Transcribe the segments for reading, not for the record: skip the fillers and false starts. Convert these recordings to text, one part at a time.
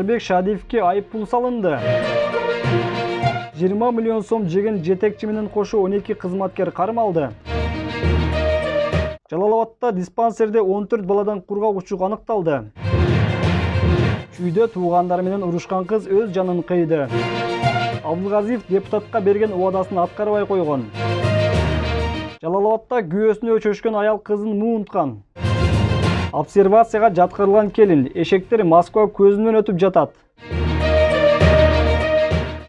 Аскарбек Шадиевке айыппул салынды. 20 миллион сом жеген жетекчи менен кошо 12 кызматкер кармалды. Жалал-Абадта диспансерде 14 баладан кургак учук аныкталды. Чүйдө туугандары менен урушкан кыз өз жанын кыйды. Абдылгазиев депутатка берген убадасын аткарбай койгон. Жалал-Абадта күйөөсүнө чөчкөн аял кызын муунткан. Обсервацияга жаткырылган келин, эшектер Москва көзүнөн өтүп жатат.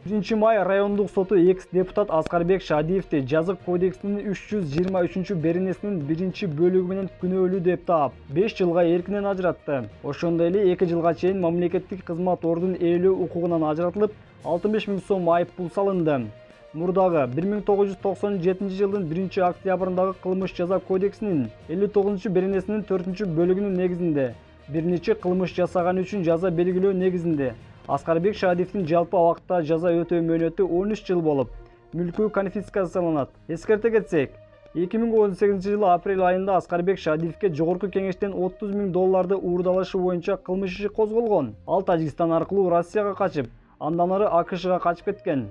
1 май райондук соту экс-депутат Аскарбек Шадиевди жазык кодексинин 323 беренесинин 1-бөлүгү менен күнөөлүү деп таап, 5 жылга эркинен ажыратты. Ошондой эле 2 жылга чейин мамлекеттик кызмат ордун ээлөө укугунан ажыратылып, 65 000 сом айыппул салынды. Мурдагы 1997 жылдын 1-октябрындагы кылмыш жаза кодексинин 59 беренесинин 4-бөлүгүнүн негизинде бир нече кылмыш жасаган үчүн жаза белгилөө негизинде Аскарбек Шадиевдин жалпы абакта жаза өтөө мөөнөтү 13 жыл болуп, мүлкү конфискацияланат. Эскерте кетсек, 2018 жылы апрель айында Аскарбек Шадиевке жогорку кеңештен $30 000 уурдалышы боюнча кылмыш иши козголгон. Ал Тажикстан аркылуу Россияга качып, андан ары АКШга качып кеткен.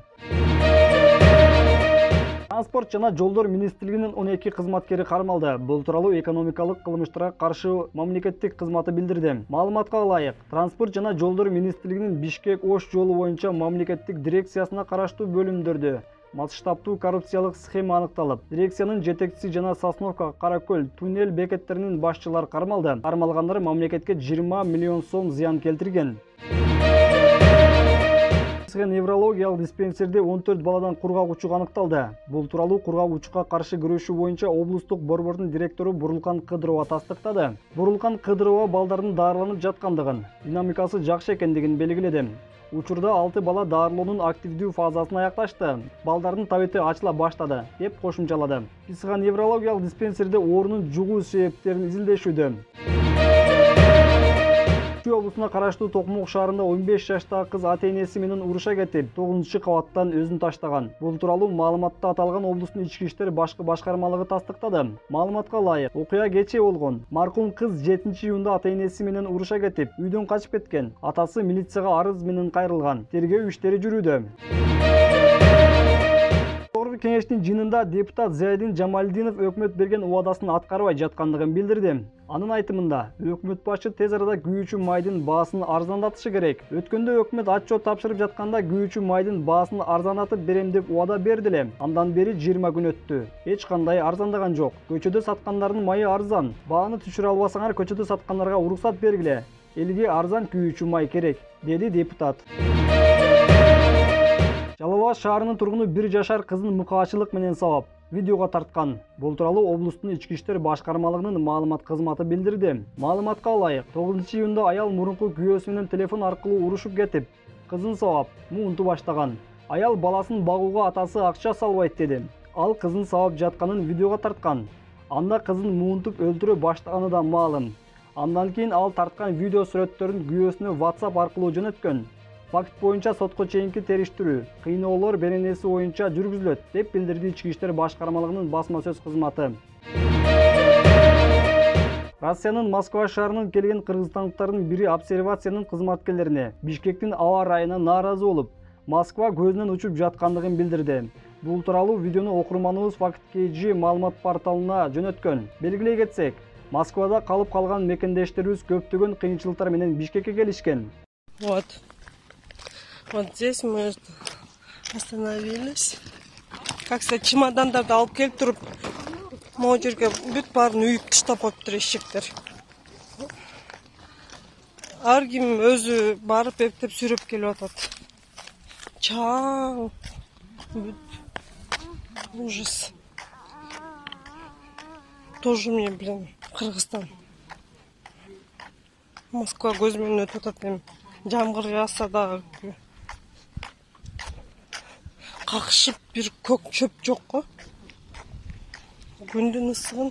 Транспорт жана жолдор министрлигинин 12 кызматкери кармалды. Бул тууралуу экономикалык кылмыштарга каршы мамлекеттик кызматы билдирди. Маалыматка ылайык, транспорт жана жолдор министрлигинин Бишкек-Ош жолу боюнча мамлекеттик дирекциясына караштуу бөлүмдөрдө масштабтуу коррупциялык схема аныкталып, дирекциянын жетекчиси жана Сосновка, Каракөл, Туннель бекеттеринин башчылары кармалды. Кармалгандар мамлекетке 20 миллион сом зыян келтирген. Неврологиялык диспансерде 14 баладан кургак учук аныкталды. Бул тууралуу кургак учукка каршы күрөшүү боюнча облустук борбордун директору Бурулкан Кыдырова тастыктады. Бурулкан Кыдырова балдардын даарыланып жаткандыгын, динамикасы жакшы экендигин белгиледи. Учурда 6 бала даарылоонун активдүү фазасын аякташты. Балдардын табити ачыла баштады, деп кошумчалады. Психоневрологиялык диспансерде оорунун жугуу себептерин изилдешүүдө. Чүй облусуна караштуу Токмок шаарында 15 жаштагы кыз ата-энеси менен уруша кетип, 9-кабаттан өзүн таштаган. Бул тууралуу маалыматта аталган облустун ички иштер башкармалыгы тастыктады. Маалыматка ылайык, окуя кечээ болгон. Маркум кыз 7-июнда ата-энеси менен уруша кетип, үйдөн качып кеткен. Атасы милицияга арыз менен кайрылган. Тергөө иштери жүрүүдө. Кеңештин жыйынында депутат Зайдин Жамалдинов өкмөт берген убадасын аткарбай жаткандыгын билдирди. Анын айтымында, өкмөт башы тез арада күйүүчү майдын баасын арзандатышы керек. Өткөндө өкмөт отчет тапшырып жатканда күйүүчү майдын баасын арзандатып берем деп убада берди эле. Андан бери 20 күн өттү. Эч кандай арзандаган жок. Көчөдө саткандардын майы арзан. Бааны түшүрө албасаңар көчөдө саткандарга уруксат бергиле. Элге арзан күйүүчү май керек, деди депутат. Жалал-Абад шаарынын тургуну 1 жашар кызын мукаачылык менен сабап видеого тарткан. Бул тууралуу облустун ички иштер башкармалыгынын маалымат кызматы билдирди. Маалыматка ылайык, 9-июнда аял мурунку күйөөсү менен телефон аркылуу урушуп кетип, кызын сабап, муунту баштаган. Аял баласын багууга атасы акча салбайт деди. Ал кызын сабап жатканын видеого тарткан. Анда кызын муунтуп өлтүрө баштаганы да маалым. Андан кийин ал тарткан видео сүрөттөрүн күйөөсүнө WhatsApp аркылуу жөнөткөн. Факт боюнча сотко чейинки териштирүү, кыйноолор беренеси боюнча жүргүзүлөт, деп билдирди ички иштер башкармалыгынын басма сөз кызматы. Россиянын Москва шаарынан келген кыргызстандыктардын бири обсервациянын кызматкерлерине Бишкектин аба ырайына нааразы болуп, Москва көзүнөн учуп жаткандыгын билдирди. Бул тууралуу видеону окурманыбыз Факт.kg маалымат порталына жөнөткөн. Белгилей кетсек, Москвада калып калган мекендештерибиз көптөгөн кыйынчылыктар менен Бишкекке келишкен. Вот здесь мы остановились. Как-то чемодандарды алып келип туруп, могу жерге бүт баарын үйүп таштап коюптур эшектер. Ар ким өзү барып эптеп сүйрөп келип атат. Чаң. Ужас. Тоже мне, блин, Кыргызстан. Москва көзүмөн өтүп атат эми. Жамгыр жааса да какшып бир көк чөп жок го. Күндүн ысыгын